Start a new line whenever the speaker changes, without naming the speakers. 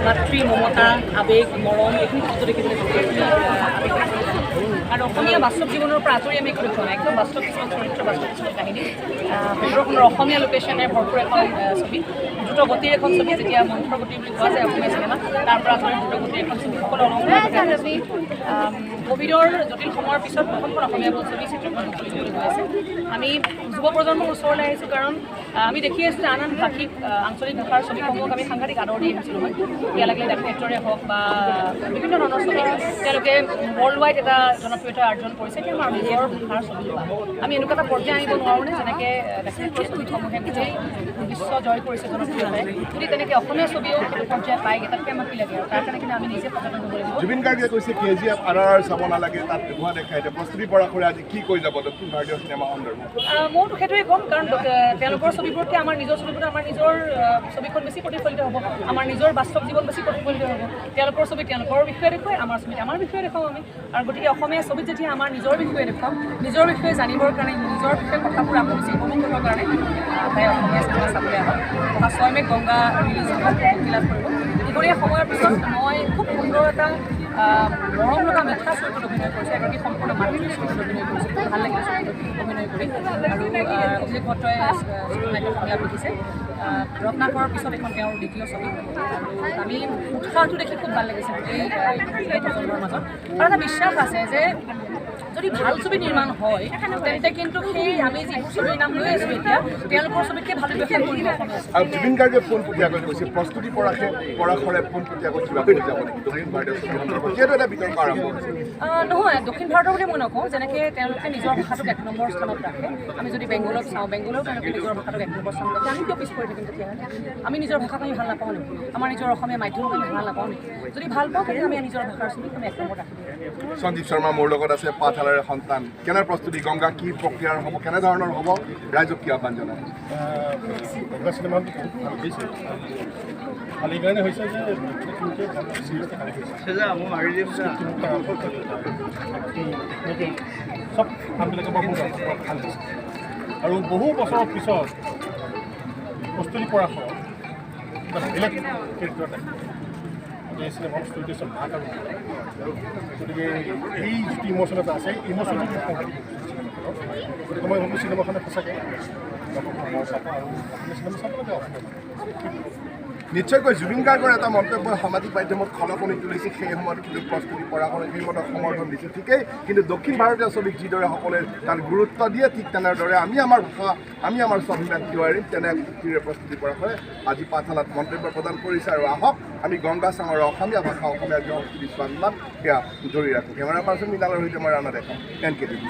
মাতৃ মমতা আৱেগ মৰম এইখিনি শব্দ দেখিবলৈ আৱেগ আৰু অসমীয়া বাস্তৱ জীৱনৰ পৰা আঁতৰি আমি একো দেখুওৱা নাই একদম বাস্তৱ কিছুমান চৰিত্ৰ বাস্তৱ কিছুমান কাহিনী সুন্দৰ সুন্দৰ অসমীয়া লোকেশ্যনে ভৰপূৰ এখন ছবি দ্ৰুতগতিৰ এখন ছবি যেতিয়া মন্থৰগতি বুলি কোৱা যায় অসমীয়া চিনেমা তাৰ পৰা আঁতৰি দ্ৰুতগতিৰ এখন ছবি সকলো ক'ভিডৰ জটিল সময়ৰ পিছত প্ৰথমখন অসমীয়া বোলছবি চিত্ৰখন মুকলি হৈ আছে আমি যুৱ প্ৰজন্মৰ ওচৰলৈ আহিছোঁ কাৰণ আমি দেখি আছোঁ যে আন আন ভাষিক আঞ্চলিক ভাষাৰ ছবিসমূহক আমি সাংঘাতিক আদৰ দি আহিছিলোঁ নহয় এতিয়া লাগিলে ডাইৰেক্টৰে হওক বা বিভিন্ন ধৰণৰ ছবি তেওঁলোকে ৱৰ্ল্ড ৱাইড এটা জনপ্ৰিয়তা অৰ্জন কৰিছে কিন্তু আমাৰ নিজৰ ভাষাৰ ছবি লোৱা আমি এনেকুৱা এটা পৰ্যায় আনিব নোৱাৰোঁনে যেনেকৈ ডাইৰেক্টৰ ছবিসমূহে গোটেই বিশ্ব জয় কৰিছে জনপ্ৰিয়তাই যদি তেনেকৈ অসমীয়া ছবিও সেইটো পৰ্যায় পায়গৈ তাতকৈ আমাক কি লাগে আৰু তাৰ কাৰণে কিন্তু আমি নিজে সচেতন হ'ব লাগিব
জুবিন গাৰ্গে কৈছে KGF RRR চাব নালাগে তাত দেখুওৱা দেখাই এতিয়া প্ৰস্তুতি পৰাশৰে আজি কি কৈ যাব দক্ষিণ ভাৰতীয় চিনেমা সন্দৰ্ভত
মইতো সেইটোৱে ক'ম কাৰণ তেওঁলোকৰ ছবিবোৰতকৈ আমাৰ নিজৰ ছবিবোৰত আমাৰ নিজৰ ছবিখন বেছি প্ৰতিফলিত হ'ব আমাৰ নিজৰ বাস্তৱ জীৱন বেছি প্ৰতিফলিত হ'ব তেওঁলোকৰ ছবি তেওঁলোকৰ বিষয়ে দেখুৱাই আমাৰ ছবিত আমাৰ বিষয়ে দেখুৱাওঁ আমি আৰু গতিকে অসমীয়া ছবিত যেতিয়া আমাৰ নিজৰ বিষয়ে দেখুৱাম নিজৰ বিষয়ে জানিবৰ কাৰণে নিজৰ বিষয়ে কথাবোৰ আকৌ বেছি উপভোগ কৰিবৰ কাৰণে তাই অসমীয়া চিনেমা চাবলৈ আহক অহা 6 মে'ত গংগা ৰিলিজ মুক্তি লাভ কৰিব দীঘলীয়া সময়ৰ পিছত মই খুব সুন্দৰ এটা মৰম লগা মিঠা চৰিত্ৰত অভিনয় কৰিছে এগৰাকী সম্পূৰ্ণ মাতৃ চৰিত্ৰত অভিনয় কৰিছে ভাল লাগিলে চৰিত্ৰত অভিনয় কৰি আৰু অভিজিত ভট্টই চিত্ৰনাট্য সংলাপ লিখিছে ৰত্নাকৰৰ পিছত এখন তেওঁৰ দ্বিতীয় ছবি আৰু আমি উৎসাহটো দেখি খুব ভাল লাগিছে গোটেই এই প্ৰজন্মৰ মাজত আৰু এটা বিশ্বাস আছে যে যদি ভাল ছবি নিৰ্মাণ হয় তেন্তে কিন্তু সেই আমি যিবোৰ ছবিৰ নাম লৈ আছোঁ এতিয়া তেওঁলোকৰ ছবিতকৈ ভাল ব্যৱসায় কৰিব
আৰু জুবিন গাৰ্গে পোনপটীয়াকৈ কৈছে প্ৰস্তুতি পৰাশৰে পোনপটীয়াকৈ কিবা কৰি যাব নেকি দক্ষিণ ভাৰতীয় ছবি সন্দৰ্ভত যিহেতু এটা বিতৰ্ক আৰম্ভ হৈছে
নহয় দক্ষিণ ভাৰতৰ বুলি মই নকওঁ যেনেকৈ তেওঁলোকে নিজৰ ভাষাটোক 1 নম্বৰ স্থানত ৰাখে আমি যদি বেংগলত চাওঁ বেংগলত তেওঁলোকে নিজৰ ভাষাটোক 1 নম্বৰ স্থানত ৰাখে আমি কিয় পিছ পৰি থাকিম তেতিয়াহ'লে আমি নিজৰ ভাষাটো আমি ভাল নাপাওঁ নেকি আমাৰ নিজৰ অসমীয়া মাধ্যমটো আমি ভাল নাপাওঁ নেকি যদি ভাল পাওঁ তেতিয়া আমি নিজৰ ভাষাৰ ছবিক আমি 1 নম্বৰত ৰাখিম
সঞ্জীৱ শৰ্মা মোৰ লগত আছে পাঠশালাৰে সন্তান কেনে প্ৰস্তুতি গংগা কি প্ৰক্ৰিয়াৰ হ'ব কেনেধৰণৰ হ'ব ৰাইজক কি আহ্বান জনায়
গংগা চিনেমাটো খুব ভাল হৈছে ভাল এইকাৰণে হৈছে যে চব কামবিলাকে বৰ ভাল হৈছে আৰু বহু বছৰৰ পিছত প্ৰস্তুতি পৰাশৰ বেলেগ কেৰেক্টাৰ এই চিনেমাৰ ষ্টৰিটো চব ভাগ আৰু গতিকে এই যিটো ইম'শ্যন এটা আছে ইম'শ্যনটো গতিকে মই ভাবোঁ চিনেমাখনে সঁচাকৈ চিনেমা চাবলৈ
নিশ্চয়কৈ জুবিন গাৰ্গৰ এটা মন্তব্য সামাজিক মাধ্যমত খলকনি তুলিছে সেই সময়ত কিন্তু প্ৰস্তুতি পৰাশৰে সেইমতে সমৰ্থন দিছে ঠিকেই কিন্তু দক্ষিণ ভাৰতীয় ছবিক যিদৰে সকলোৱে তাত গুৰুত্ব দিয়ে ঠিক তেনেদৰে আমি আমাৰ ভাষা আমি আমাৰ স্বাভিমান কিয় এৰিম তেনে যুক্তিৰে প্ৰস্তুতি পৰাশৰে আজি পাঠশালাত মন্তব্য প্ৰদান কৰিছে আৰু আহক আমি গংগা চাঙৰ অসমীয়া ভাষা অসমীয়া সংস্কৃতি স্বাভিমান সেয়া ধৰি ৰাখোঁ কেমেৰা পাৰ্চন মৃণালৰ সৈতে মই ৰাণা দেখাওঁ NK TV